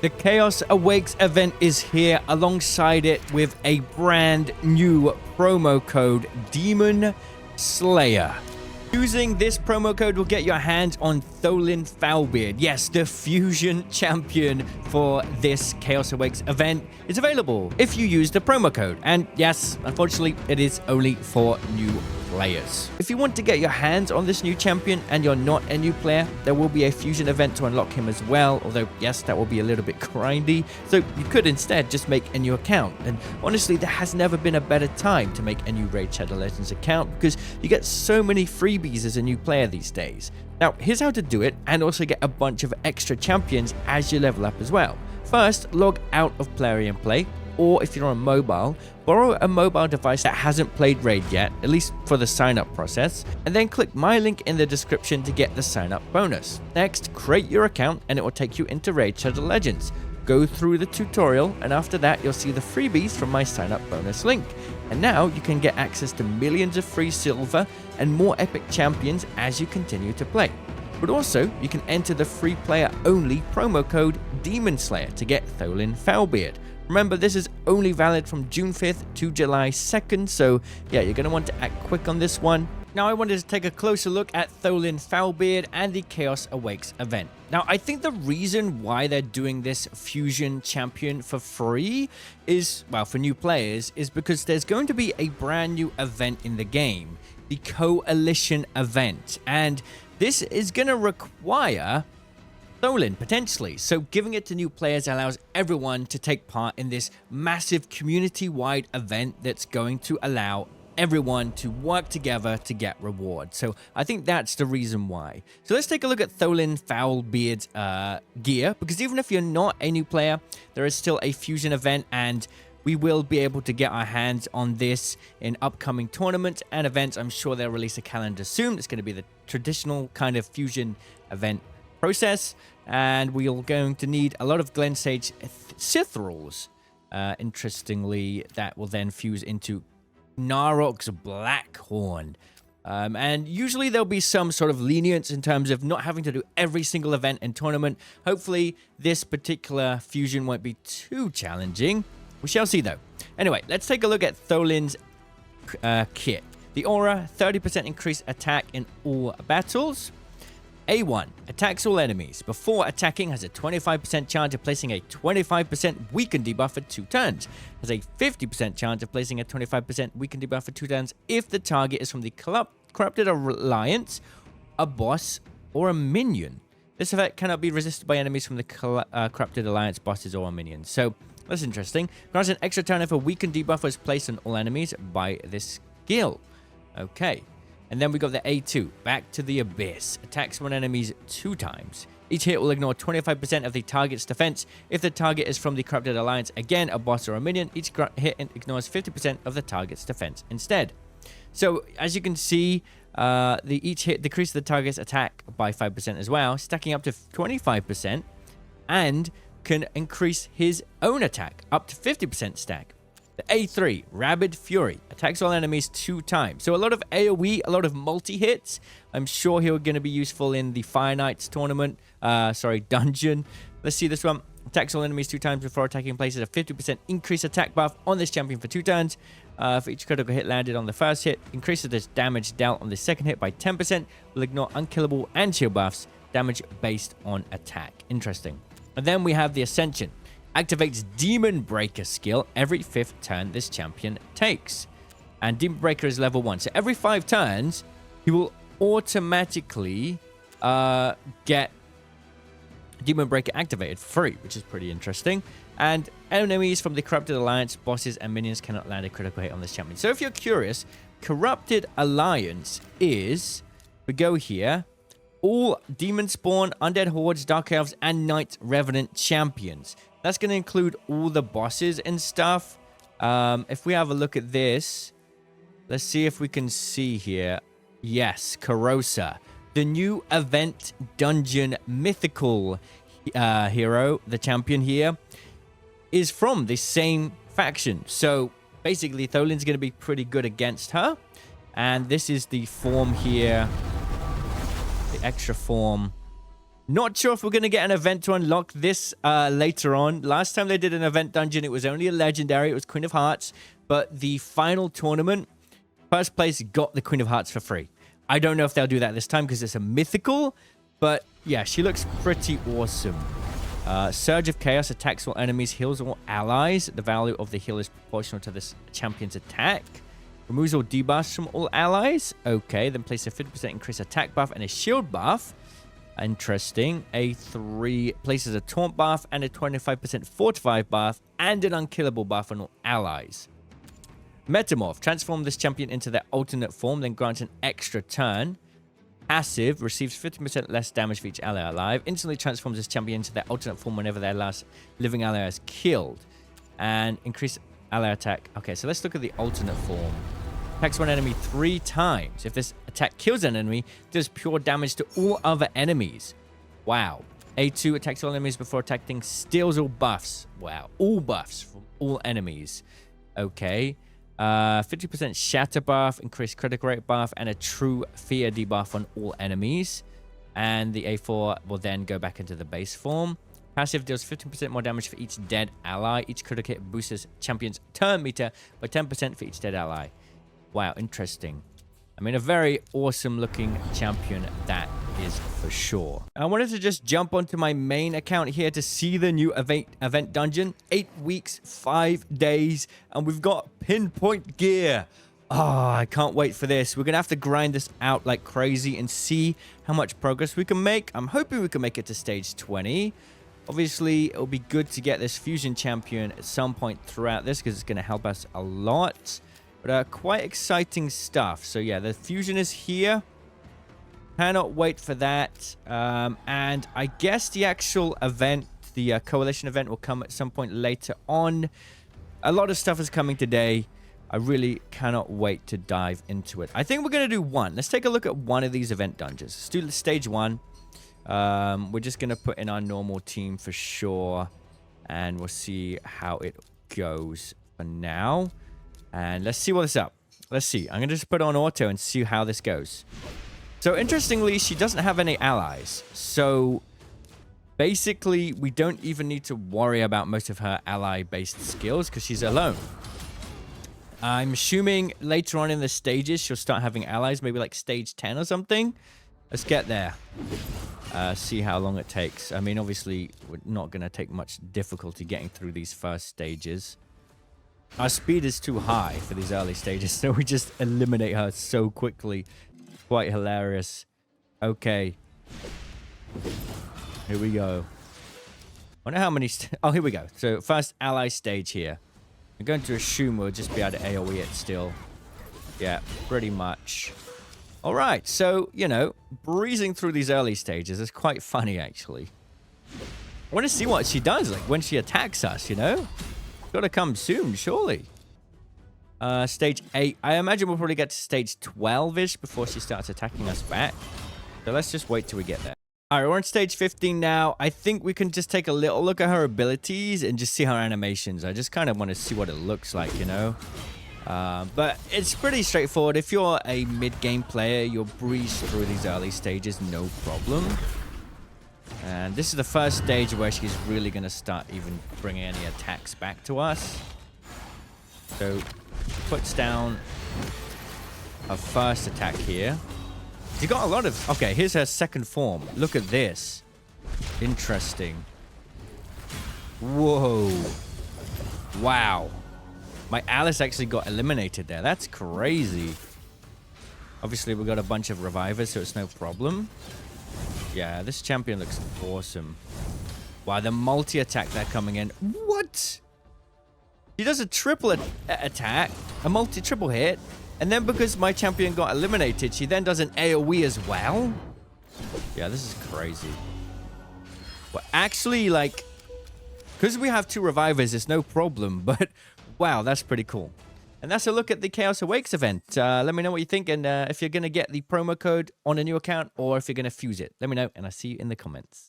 The Chaos Awakes event is here, alongside it with a brand new promo code, Demon Slayer. Using this promo code will get your hands on Tholin Foulbeard. Yes, the fusion champion for this Chaos Awakes event is available if you use the promo code. And yes, unfortunately, it is only for new players. If you want to get your hands on this new champion and you're not a new player, there will be a fusion event to unlock him as well. Although, yes, that will be a little bit grindy. So you could instead just make a new account. And honestly, there has never been a better time to make a new Raid Shadow Legends account because you get so many freebies as a new player these days. Now, here's how to do it and also get a bunch of extra champions as you level up as well. First, log out of Plarium Play, or if you're on mobile, borrow a mobile device that hasn't played Raid yet, at least for the sign up process, and then click my link in the description to get the sign up bonus. Next, create your account and it will take you into Raid Shadow Legends. Go through the tutorial, and after that you'll see the freebies from my sign up bonus link. And now you can get access to millions of free silver and more epic champions as you continue to play. But also, you can enter the free player only promo code Demon Slayer to get Tholin Foulbeard. Remember, this is only valid from June 5th to July 2nd, so yeah, you're going to want to act quick on this one. Now, I wanted to take a closer look at Tholin Foulbeard and the Chaos Awakes event. Now, I think the reason why they're doing this fusion champion for free is, well, for new players, is because there's going to be a brand new event in the game, the Coalition event, and this is going to require Tholin, potentially. So giving it to new players allows everyone to take part in this massive community-wide event that's going to allow everyone to work together to get rewards. So I think that's the reason why. So let's take a look at Tholin Foulbeard's gear, because even if you're not a new player, there is still a fusion event, and we will be able to get our hands on this in upcoming tournaments and events. I'm sure they'll release a calendar soon. It's going to be the traditional kind of fusion event process, and we're going to need a lot of Glensage Sithrals. Interestingly, that will then fuse into Narok's Blackhorn. And usually there'll be some sort of lenience in terms of not having to do every single event and tournament. Hopefully, this particular fusion won't be too challenging. We shall see, though. Anyway, let's take a look at Tholin's kit. The Aura, 30% increased attack in all battles. A1, attacks all enemies. Before attacking, has a 25% chance of placing a 25% weaken debuff for 2 turns. Has a 50% chance of placing a 25% weaken debuff for 2 turns if the target is from the Corrupted Alliance, a boss, or a minion. This effect cannot be resisted by enemies from the Corrupted Alliance, bosses, or minions. So, that's interesting. Grants an extra turn if a weaken debuff was placed on all enemies by this skill. Okay. And then we got the A2, Back to the Abyss. Attacks one enemies 2 times. Each hit will ignore 25% of the target's defense. If the target is from the Corrupted Alliance, again, a boss or a minion, each hit ignores 50% of the target's defense instead. So, as you can see, each hit decreases the target's attack by 5% as well, stacking up to 25%, and can increase his own attack up to 50% stack. The A3, Rabid Fury, attacks all enemies 2 times. So a lot of AoE, a lot of multi-hits. I'm sure he's going to be useful in the Fire Knights tournament, dungeon. Let's see this one. Attacks all enemies 2 times before attacking, places a 50% increase attack buff on this champion for 2 turns. For each critical hit landed on the first hit, increases the damage dealt on the second hit by 10%, will ignore unkillable and shield buffs, damage based on attack. Interesting. And then we have the Ascension. Activates Demon Breaker skill every 5th turn this champion takes. And Demon Breaker is level 1. So every 5 turns, he will automatically get Demon Breaker activated for free, which is pretty interesting. And enemies from the Corrupted Alliance, bosses, and minions cannot land a critical hit on this champion. So if you're curious, Corrupted Alliance is, we go here, all Demon Spawn, Undead Hordes, Dark Elves, and Night Revenant champions. That's going to include all the bosses and stuff. If we have a look at this, let's see if we can see here. Yes, Karosa, the new event dungeon mythical hero, the champion here, is from the same faction. So basically, Tholin's going to be pretty good against her. And this is the form here, the extra form Not sure if we're going to get an event to unlock this later on. Last time they did an event dungeon, it was only a legendary. It was Queen of Hearts. But the final tournament, first place got the Queen of Hearts for free. I don't know if they'll do that this time because it's a mythical. But yeah, she looks pretty awesome. Surge of Chaos attacks all enemies, heals all allies. The value of the heal is proportional to this champion's attack. Removes all debuffs from all allies. Okay, then place a 50% increased attack buff and a shield buff. Interesting. A3 places a taunt buff and a 25% fortify buff and an unkillable buff on all allies. Metamorph. Transform this champion into their alternate form, then grants an extra turn. Passive. Receives 50% less damage for each ally alive. Instantly transforms this champion into their alternate form whenever their last living ally is killed. And increase ally attack. Okay, so let's look at the alternate form. Attacks one enemy 3 times. If this attack kills an enemy, it does pure damage to all other enemies. Wow. A2 attacks all enemies before attacking, steals all buffs. Wow. All buffs from all enemies. Okay. 50% shatter buff, increased critical rate buff, and a true fear debuff on all enemies. And the A4 will then go back into the base form. Passive deals 15% more damage for each dead ally. Each critical hit boosts champion's turn meter by 10% for each dead ally. Wow, interesting. I mean, a very awesome looking champion, that is for sure. I wanted to just jump onto my main account here to see the new event dungeon. 8 weeks, 5 days, and we've got pinpoint gear. Oh, I can't wait for this. We're going to have to grind this out like crazy and see how much progress we can make. I'm hoping we can make it to stage 20. Obviously, it'll be good to get this fusion champion at some point throughout this because it's going to help us a lot. But quite exciting stuff. So yeah, the fusion is here. Cannot wait for that. And I guess the actual event, the coalition event, will come at some point later on. A lot of stuff is coming today. I really cannot wait to dive into it. I think we're going to do one. Let's take a look at one of these event dungeons. Let's do stage 1. We're just going to put in our normal team for sure. And we'll see how it goes for now. And let's see what's up. Let's see. I'm going to just put on auto and see how this goes. So, interestingly, she doesn't have any allies. So, basically, we don't even need to worry about most of her ally-based skills because she's alone. I'm assuming later on in the stages, she'll start having allies, maybe like stage 10 or something. Let's get there. See how long it takes. I mean, obviously, we're not going to take much difficulty getting through these first stages. Our speed is too high for these early stages, so we just eliminate her so quickly. Quite hilarious. Okay. Here we go. I wonder how many... Oh, here we go. So, first ally stage here. I'm going to assume we'll just be able to AoE it still. Yeah, pretty much. All right, so, you know, breezing through these early stages is quite funny, actually. I want to see what she does, like, when she attacks us, you know? Gotta come soon, surely. Stage 8. I imagine we'll probably get to stage 12-ish before she starts attacking us back. So let's just wait till we get there. Alright, we're on stage 15 now. I think we can just take a little look at her abilities and just see her animations. I just kind of want to see what it looks like, you know? But it's pretty straightforward. If you're a mid-game player, you'll breeze through these early stages, no problem. And this is the first stage where she's really going to start even bringing any attacks back to us. So, puts down her first attack here. She got a lot of... Okay, here's her second form. Look at this. Interesting. Whoa. Wow. My Alice actually got eliminated there. That's crazy. Obviously, we got a bunch of revivers, so it's no problem. Yeah, this champion looks awesome. Wow, the multi-attack they're coming in. What? He does a triple attack, a multi-triple hit, and then because my champion got eliminated, she then does an AoE as well? Yeah, this is crazy. Well, actually, like, because we have 2 revivers, it's no problem, but wow, that's pretty cool. And that's a look at the Chaos Awakes event. Let me know what you think and if you're going to get the promo code on a new account or if you're going to fuse it. Let me know and I'll see you in the comments.